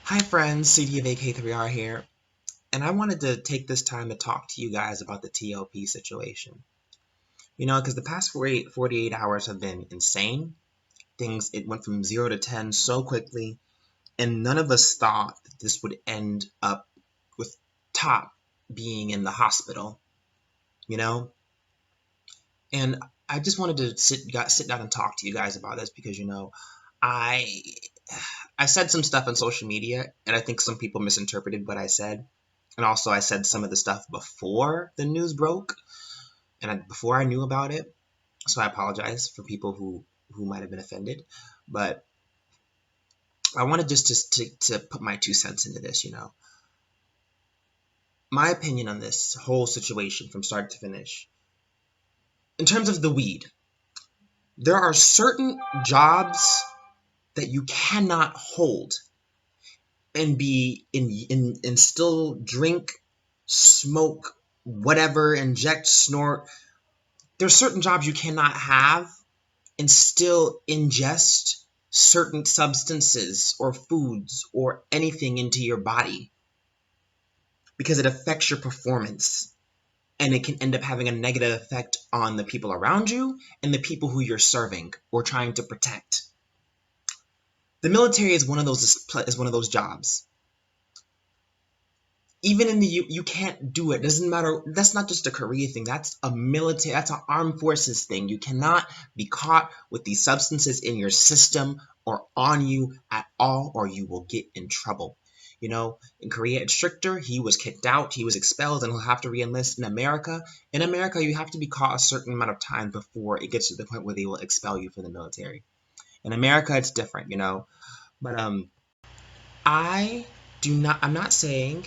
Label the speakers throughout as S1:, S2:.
S1: Hi friends, C.D of AK3R here, and I wanted to take this time to talk to you guys about the T.O.P situation. Because the past 48 hours have been insane. It went from 0 to 10 so quickly, and none of us thought that this would end up with T.O.P being in the hospital, you know? And I just wanted to sit down and talk to you guys about this because, I I said some stuff on social media, and I think some people misinterpreted what I said. And also, I said some of the stuff before the news broke, and before I knew about it. So I apologize for people who might have been offended. But I wanted just to put my 2 cents into this. My opinion on this whole situation from start to finish. In terms of the weed, there are certain jobs that you cannot hold and be and still drink, smoke, whatever, inject, snort. There's certain jobs you cannot have and still ingest certain substances or foods or anything into your body because it affects your performance, and it can end up having a negative effect on the people around you and the people who you're serving or trying to protect. The military is one of those jobs. Even in the you can't do it. Doesn't matter. That's not just a Korea thing. That's a military. That's an armed forces thing. You cannot be caught with these substances in your system or on you at all, or you will get in trouble. In Korea it's stricter. He was kicked out. He was expelled, and he'll have to reenlist. In America, you have to be caught a certain amount of time before it gets to the point where they will expel you from the military. In America, it's different. But I do not. I'm not saying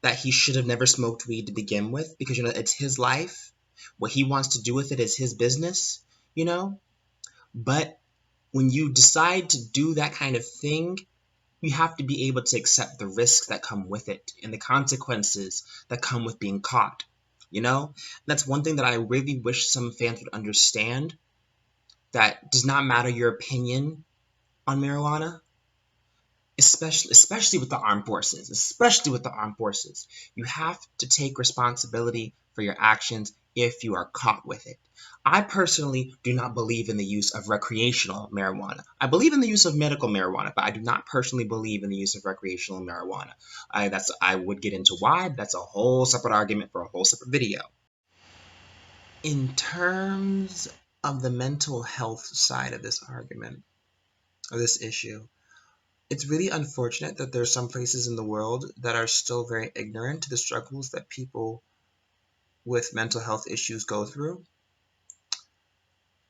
S1: that he should have never smoked weed to begin with, because it's his life. What he wants to do with it is his business, you know. But when you decide to do that kind of thing, you have to be able to accept the risks that come with it and the consequences that come with being caught. That's one thing that I really wish some fans would understand. That does not matter your opinion on marijuana, especially with the armed forces, you have to take responsibility for your actions if you are caught with it. I personally do not believe in the use of recreational marijuana. I believe in the use of medical marijuana, but I do not personally believe in the use of recreational marijuana. I would get into why, but that's a whole separate argument for a whole separate video. In terms of the mental health side of this argument, or this issue, it's really unfortunate that there's some places in the world that are still very ignorant to the struggles that people with mental health issues go through.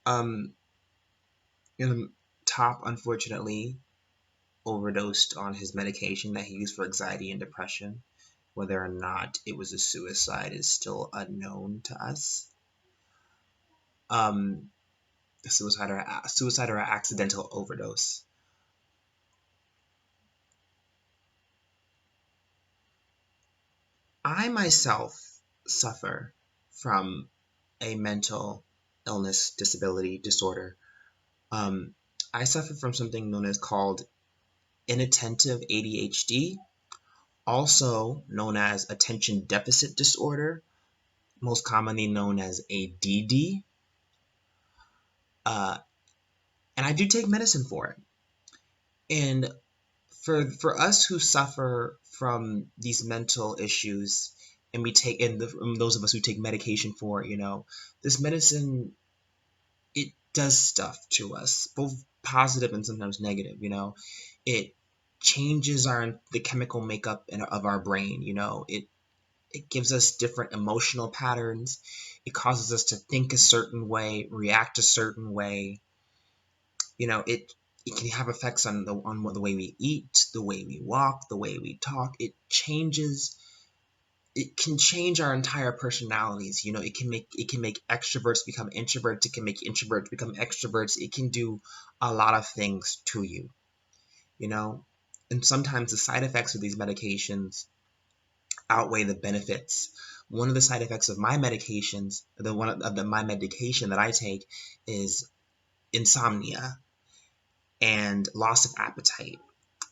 S1: Um, T.O.P, unfortunately, overdosed on his medication that he used for anxiety and depression. Whether or not it was a suicide is still unknown to us. Suicide or accidental overdose. I myself suffer from a mental illness, disability, disorder. I suffer from something called inattentive ADHD, also known as attention deficit disorder, most commonly known as ADD. And I do take medicine for it. And for us who suffer from these mental issues, and those of us who take medication for it, this medicine, it does stuff to us, both positive and sometimes negative. It changes the chemical makeup of our brain. It gives us different emotional patterns. It causes us to think a certain way, react a certain way. It can have effects on the way we eat, the way we walk, the way we talk. It can change our entire personalities. It can make extroverts become introverts. It can make introverts become extroverts. It can do a lot of things to you. And sometimes the side effects of these medications outweigh the benefits. One of the side effects of my medications, my medication that I take, is insomnia and loss of appetite.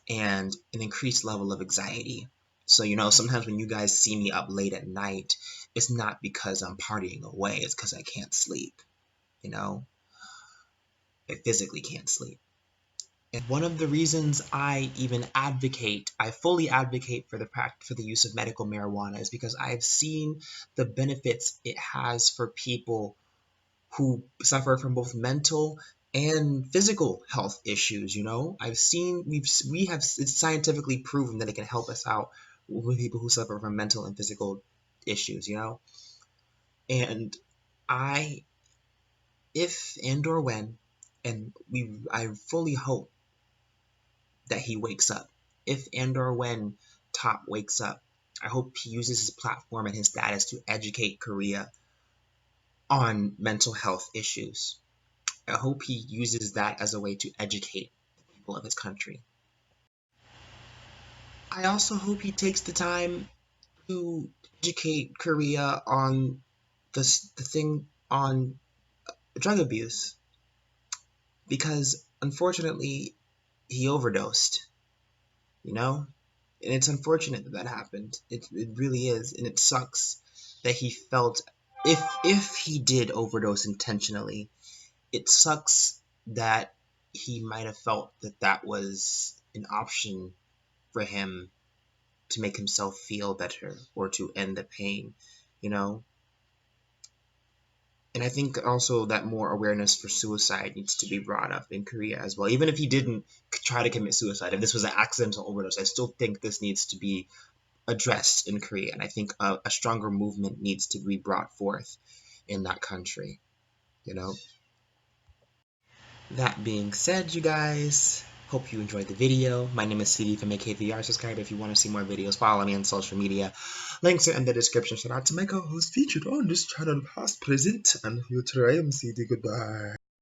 S1: and an increased level of anxiety. So, sometimes when you guys see me up late at night, it's not because I'm partying away, it's because I can't sleep. You know, I physically can't sleep. And one of the reasons I fully advocate for the use of medical marijuana is because I've seen the benefits it has for people who suffer from both mental and physical health issues. It's scientifically proven that it can help us out with people who suffer from mental and physical issues. And I, if and or when, I fully hope that he wakes up. If and or when Top wakes up, I hope he uses his platform and his status to educate Korea on mental health issues. I hope he uses that as a way to educate the people of his country. I also hope he takes the time to educate Korea on the thing on drug abuse, because unfortunately he overdosed, you know? And it's unfortunate that happened. It really is, and it sucks that he felt, if he did overdose intentionally, it sucks that he might have felt that that was an option for him to make himself feel better or to end the pain, you know? And I think also that more awareness for suicide needs to be brought up in Korea as well. Even if he didn't try to commit suicide, if this was an accidental overdose, I still think this needs to be addressed in Korea. And I think a stronger movement needs to be brought forth in that country, you know? That being said, you guys, hope you enjoyed the video. My name is C.H.D from AKVR. Subscribe if you want to see more videos. Follow me on social media. Links are in the description. Shout out to my co-host featured on this channel, past, present, and future. I am C.H.D. Goodbye.